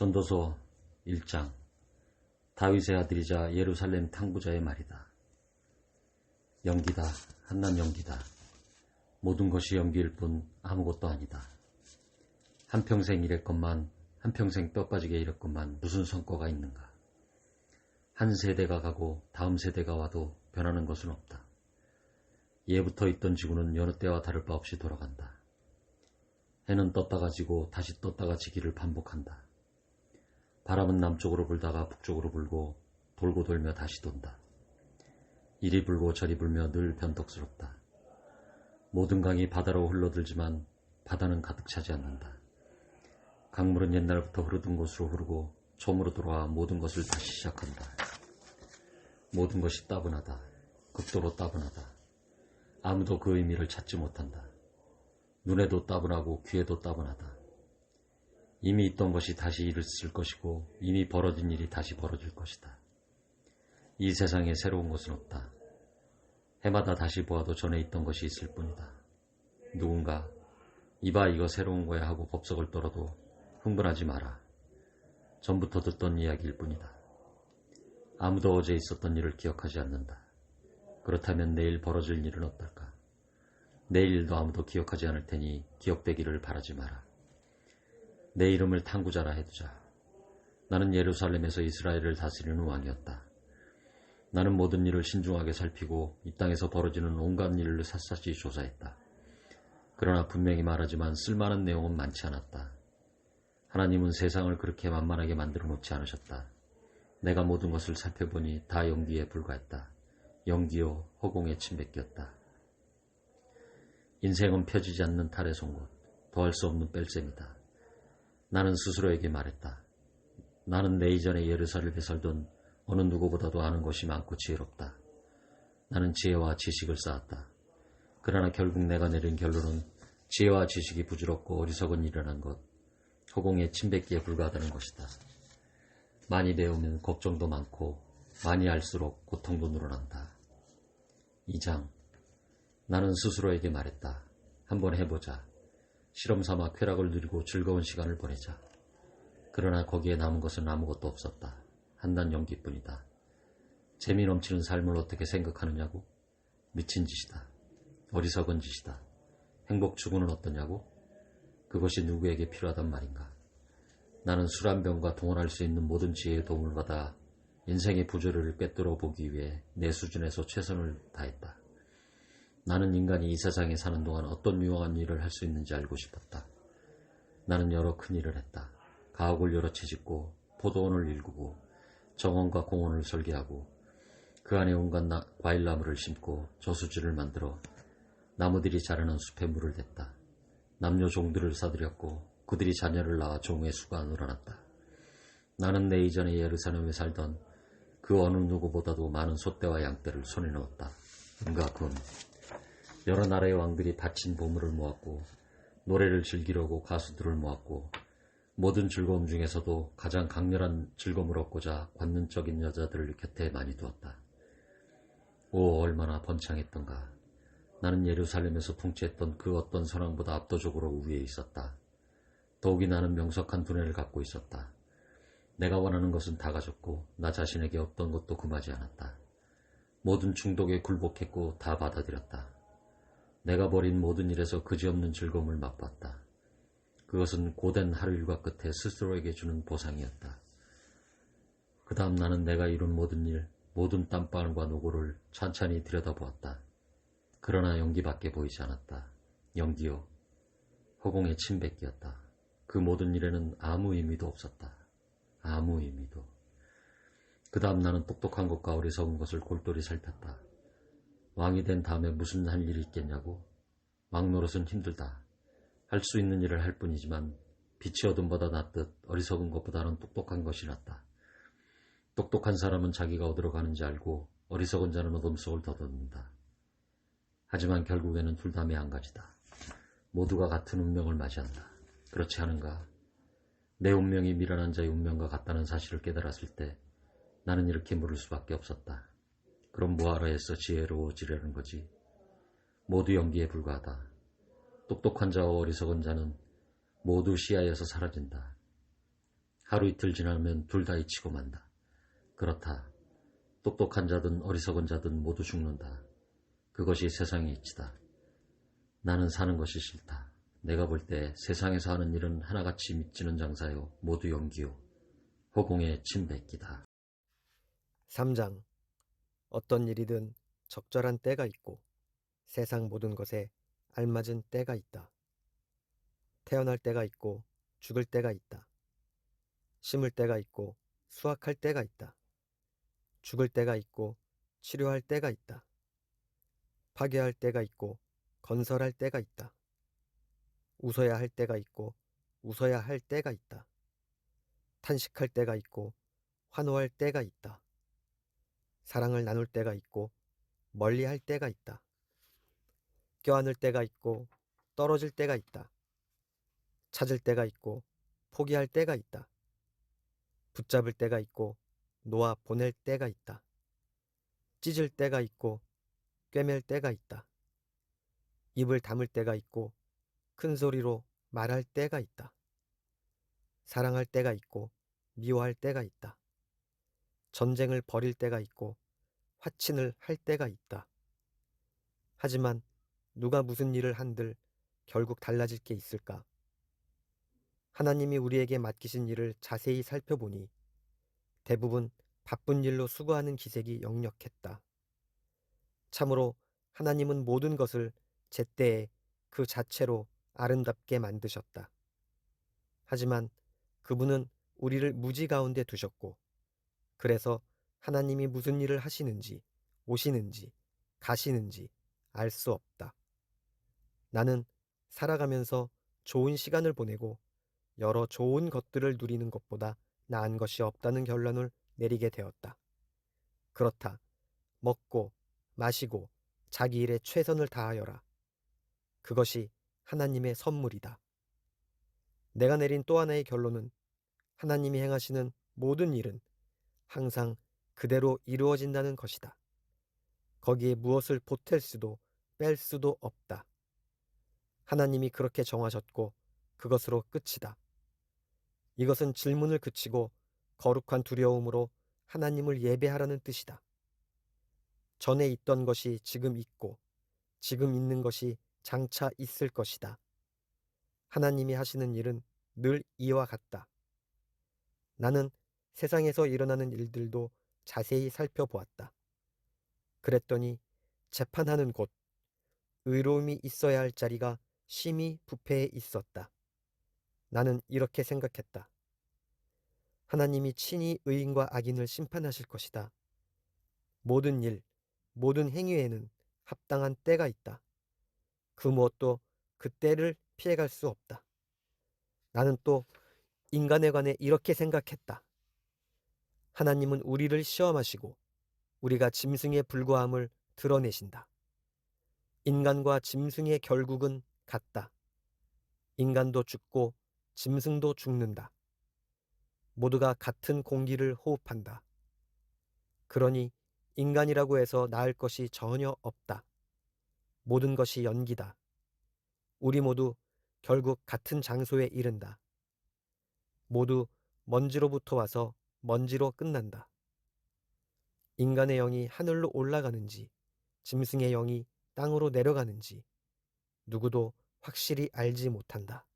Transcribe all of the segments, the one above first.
전도서 1장. 다윗의 아들이자 예루살렘 탕부자의 말이다. 연기다. 한낱 연기다. 모든 것이 연기일 뿐 아무것도 아니다. 한평생 일했건만, 한평생 뼈 빠지게 일했건만 무슨 성과가 있는가. 한 세대가 가고 다음 세대가 와도 변하는 것은 없다. 예부터 있던 지구는 여느 때와 다를 바 없이 돌아간다. 해는 떴다가 지고 다시 떴다가 지기를 반복한다. 바람은 남쪽으로 불다가 북쪽으로 불고 돌고 돌며 다시 돈다. 이리 불고 저리 불며 늘 변덕스럽다. 모든 강이 바다로 흘러들지만 바다는 가득 차지 않는다. 강물은 옛날부터 흐르던 곳으로 흐르고 처음으로 돌아와 모든 것을 다시 시작한다. 모든 것이 따분하다. 극도로 따분하다. 아무도 그 의미를 찾지 못한다. 눈에도 따분하고 귀에도 따분하다. 이미 있던 것이 다시 일을 것이고 이미 벌어진 일이 다시 벌어질 것이다. 이 세상에 새로운 것은 없다. 해마다 다시 보아도 전에 있던 것이 있을 뿐이다. 누군가 이봐 이거 새로운 거야 하고 법석을 떨어도 흥분하지 마라. 전부터 듣던 이야기일 뿐이다. 아무도 어제 있었던 일을 기억하지 않는다. 그렇다면 내일 벌어질 일은 어떨까? 내일 일도 아무도 기억하지 않을 테니 기억되기를 바라지 마라. 내 이름을 탕구자라 해두자. 나는 예루살렘에서 이스라엘을 다스리는 왕이었다. 나는 모든 일을 신중하게 살피고 이 땅에서 벌어지는 온갖 일을 샅샅이 조사했다. 그러나 분명히 말하지만 쓸만한 내용은 많지 않았다. 하나님은 세상을 그렇게 만만하게 만들어 놓지 않으셨다. 내가 모든 것을 살펴보니 다 연기에 불과했다. 연기요 허공에 침뱉겼다. 인생은 펴지지 않는 탈의 송곳, 더할 수 없는 뺄셈이다. 나는 스스로에게 말했다. 나는 내 이전에 예루살렘에 살던 어느 누구보다도 아는 것이 많고 지혜롭다. 나는 지혜와 지식을 쌓았다. 그러나 결국 내가 내린 결론은 지혜와 지식이 부질없고 어리석은 일이라는 것, 허공에 침뱉기에 불과하다는 것이다. 많이 배우면 걱정도 많고 많이 알수록 고통도 늘어난다. 2장. 나는 스스로에게 말했다. 한번 해보자. 실험삼아 쾌락을 누리고 즐거운 시간을 보내자. 그러나 거기에 남은 것은 아무것도 없었다. 한낱 연기뿐이다. 재미 넘치는 삶을 어떻게 생각하느냐고? 미친 짓이다. 어리석은 짓이다. 행복 추구는 어떠냐고? 그것이 누구에게 필요하단 말인가? 나는 술 한 병과 동원할 수 있는 모든 지혜의 도움을 받아 인생의 부조리를 꿰뚫어 보기 위해 내 수준에서 최선을 다했다. 나는 인간이 이 세상에 사는 동안 어떤 유용한 일을 할 수 있는지 알고 싶었다. 나는 여러 큰 일을 했다. 가옥을 여러 채 짓고 포도원을 일구고 정원과 공원을 설계하고 그 안에 온갖 과일나무를 심고 저수지를 만들어 나무들이 자라는 숲에 물을 댔다. 남녀 종들을 사들였고 그들이 자녀를 낳아 종의 수가 늘어났다. 나는 내 이전에 예루살렘에 살던 그 어느 누구보다도 많은 소떼와 양떼를 손에 넣었다. 은과 금. 여러 나라의 왕들이 바친 보물을 모았고 노래를 즐기려고 가수들을 모았고 모든 즐거움 중에서도 가장 강렬한 즐거움을 얻고자 관능적인 여자들을 곁에 많이 두었다. 오 얼마나 번창했던가. 나는 예루살렘에서 통치했던 그 어떤 선왕보다 압도적으로 우위에 있었다. 더욱이 나는 명석한 두뇌를 갖고 있었다. 내가 원하는 것은 다 가졌고 나 자신에게 없던 것도 금하지 않았다. 모든 충독에 굴복했고 다 받아들였다. 내가 벌인 모든 일에서 그지없는 즐거움을 맛봤다. 그것은 고된 하루 일과 끝에 스스로에게 주는 보상이었다. 그 다음 나는 내가 이룬 모든 일, 모든 땀방울과 노고를 찬찬히 들여다보았다. 그러나 연기밖에 보이지 않았다. 연기요. 허공의 침뱉기였다. 그 모든 일에는 아무 의미도 없었다. 아무 의미도. 그 다음 나는 똑똑한 것과 어리석은 것을 골똘히 살폈다. 왕이 된 다음에 무슨 할 일이 있겠냐고? 왕 노릇은 힘들다. 할 수 있는 일을 할 뿐이지만 빛이 어둠보다 낫듯 어리석은 것보다는 똑똑한 것이 낫다. 똑똑한 사람은 자기가 어디로 가는지 알고 어리석은 자는 어둠 속을 더듬는다. 하지만 결국에는 둘 다 매한가지다. 모두가 같은 운명을 맞이한다. 그렇지 않은가? 내 운명이 미련한 자의 운명과 같다는 사실을 깨달았을 때 나는 이렇게 물을 수밖에 없었다. 그럼 뭐하러 애써 지혜로워지려는 거지? 모두 연기에 불과하다. 똑똑한 자와 어리석은 자는 모두 시야에서 사라진다. 하루 이틀 지나면 둘 다 잊히고 만다. 그렇다. 똑똑한 자든 어리석은 자든 모두 죽는다. 그것이 세상의 이치다. 나는 사는 것이 싫다. 내가 볼 때 세상에서 하는 일은 하나같이 미치는 장사요 모두 연기요 허공에 침 뱉기다. 3장. 어떤 일이든 적절한 때가 있고 세상 모든 것에 알맞은 때가 있다. 태어날 때가 있고 죽을 때가 있다. 심을 때가 있고 수확할 때가 있다. 죽을 때가 있고 치료할 때가 있다. 파괴할 때가 있고 건설할 때가 있다. 웃어야 할 때가 있고 웃어야 할 때가 있다. 탄식할 때가 있고 환호할 때가 있다. 사랑을 나눌 때가 있고 멀리 할 때가 있다. 껴안을 때가 있고 떨어질 때가 있다. 찾을 때가 있고 포기할 때가 있다. 붙잡을 때가 있고 놓아 보낼 때가 있다. 찢을 때가 있고 꿰맬 때가 있다. 입을 다물 때가 있고 큰 소리로 말할 때가 있다. 사랑할 때가 있고 미워할 때가 있다. 전쟁을 벌일 때가 있고 화친을 할 때가 있다. 하지만 누가 무슨 일을 한들 결국 달라질 게 있을까? 하나님이 우리에게 맡기신 일을 자세히 살펴보니 대부분 바쁜 일로 수고하는 기색이 역력했다. 참으로 하나님은 모든 것을 제때에 그 자체로 아름답게 만드셨다. 하지만 그분은 우리를 무지 가운데 두셨고, 그래서 하나님이 무슨 일을 하시는지, 오시는지, 가시는지 알 수 없다. 나는 살아가면서 좋은 시간을 보내고 여러 좋은 것들을 누리는 것보다 나은 것이 없다는 결론을 내리게 되었다. 그렇다. 먹고 마시고 자기 일에 최선을 다하여라. 그것이 하나님의 선물이다. 내가 내린 또 하나의 결론은 하나님이 행하시는 모든 일은 항상 그대로 이루어진다는 것이다. 거기에 무엇을 보탤 수도 뺄 수도 없다. 하나님이 그렇게 정하셨고 그것으로 끝이다. 이것은 질문을 그치고 거룩한 두려움으로 하나님을 예배하라는 뜻이다. 전에 있던 것이 지금 있고 지금 있는 것이 장차 있을 것이다. 하나님이 하시는 일은 늘 이와 같다. 나는 세상에서 일어나는 일들도 자세히 살펴보았다. 그랬더니 재판하는 곳, 의로움이 있어야 할 자리가 심히 부패해 있었다. 나는 이렇게 생각했다. 하나님이 친히 의인과 악인을 심판하실 것이다. 모든 일, 모든 행위에는 합당한 때가 있다. 그 무엇도 그 때를 피해갈 수 없다. 나는 또 인간에 관해 이렇게 생각했다. 하나님은 우리를 시험하시고 우리가 짐승에 불과함을 드러내신다. 인간과 짐승의 결국은 같다. 인간도 죽고 짐승도 죽는다. 모두가 같은 공기를 호흡한다. 그러니 인간이라고 해서 나을 것이 전혀 없다. 모든 것이 연기다. 우리 모두 결국 같은 장소에 이른다. 모두 먼지로부터 와서 먼지로 끝난다. 인간의 영이 하늘로 올라가는지 짐승의 영이 땅으로 내려가는지 누구도 확실히 알지 못한다.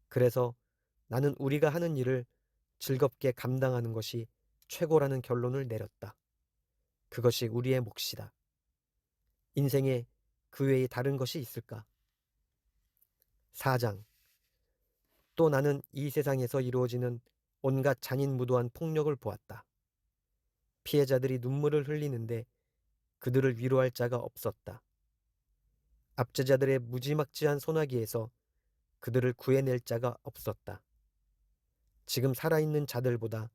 그래서 나는 우리가 하는 일을 즐겁게 감당하는 것이 최고라는 결론을 내렸다. 그것이 우리의 몫이다. 인생에 그 외에 다른 것이 있을까? 4장. 또 나는 이 세상에서 이루어지는 온갖 잔인무도한 폭력을 보았다. 피해자들이 눈물을 흘리는데 그들을 위로할 자가 없었다. 압제자들의 무지막지한 소나기에서 그들을 구해낼 자가 없었다. 지금 살아있는 자들보다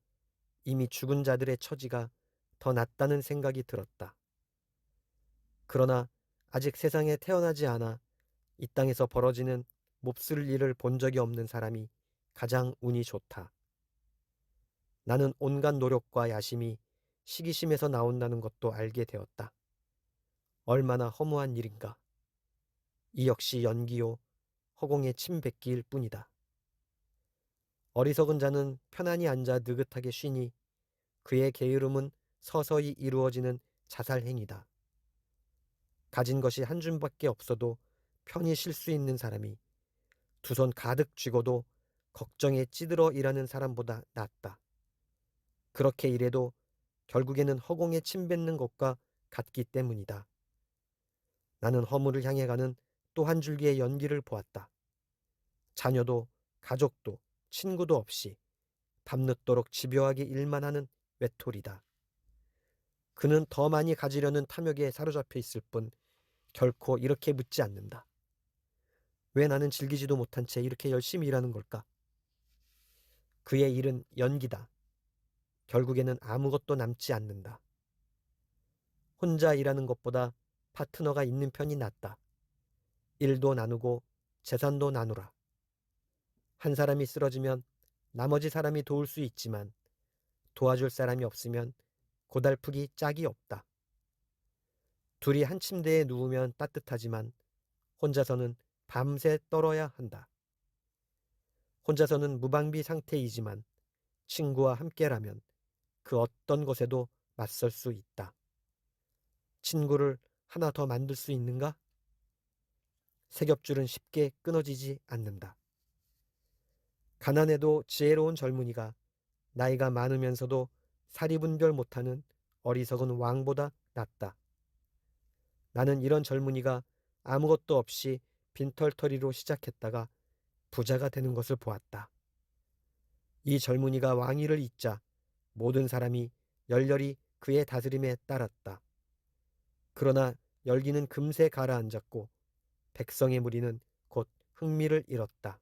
이미 죽은 자들의 처지가 더 낫다는 생각이 들었다. 그러나 아직 세상에 태어나지 않아 이 땅에서 벌어지는 몹쓸 일을 본 적이 없는 사람이 가장 운이 좋다. 나는 온갖 노력과 야심이 시기심에서 나온다는 것도 알게 되었다. 얼마나 허무한 일인가. 이 역시 연기요 허공에 침 뱉기일 뿐이다. 어리석은 자는 편안히 앉아 느긋하게 쉬니 그의 게으름은 서서히 이루어지는 자살 행위다. 가진 것이 한 줌밖에 없어도 편히 쉴 수 있는 사람이 두 손 가득 쥐고도 걱정에 찌들어 일하는 사람보다 낫다. 그렇게 일해도 결국에는 허공에 침 뱉는 것과 같기 때문이다. 나는 허물을 향해 가는 또 한 줄기의 연기를 보았다. 자녀도 가족도 친구도 없이 밤늦도록 집요하게 일만 하는 외톨이다. 그는 더 많이 가지려는 탐욕에 사로잡혀 있을 뿐 결코 이렇게 묻지 않는다. 왜 나는 즐기지도 못한 채 이렇게 열심히 일하는 걸까? 그의 일은 연기다. 결국에는 아무것도 남지 않는다. 혼자 일하는 것보다 파트너가 있는 편이 낫다. 일도 나누고 재산도 나누라. 한 사람이 쓰러지면 나머지 사람이 도울 수 있지만 도와줄 사람이 없으면 고달프기 짝이 없다. 둘이 한 침대에 누우면 따뜻하지만 혼자서는 밤새 떨어야 한다. 혼자서는 무방비 상태이지만 친구와 함께라면 그 어떤 것에도 맞설 수 있다. 친구를 하나 더 만들 수 있는가? 색엽줄은 쉽게 끊어지지 않는다. 가난해도 지혜로운 젊은이가 나이가 많으면서도 사리분별 못하는 어리석은 왕보다 낫다. 나는 이런 젊은이가 아무것도 없이 빈털터리로 시작했다가 부자가 되는 것을 보았다. 이 젊은이가 왕위를 잇자 모든 사람이 열렬히 그의 다스림에 따랐다. 그러나 열기는 금세 가라앉았고 백성의 무리는 곧 흥미를 잃었다.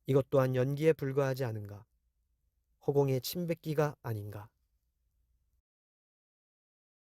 이것 또한 연기에 불과하지 않은가? 허공의 침뱉기가 아닌가?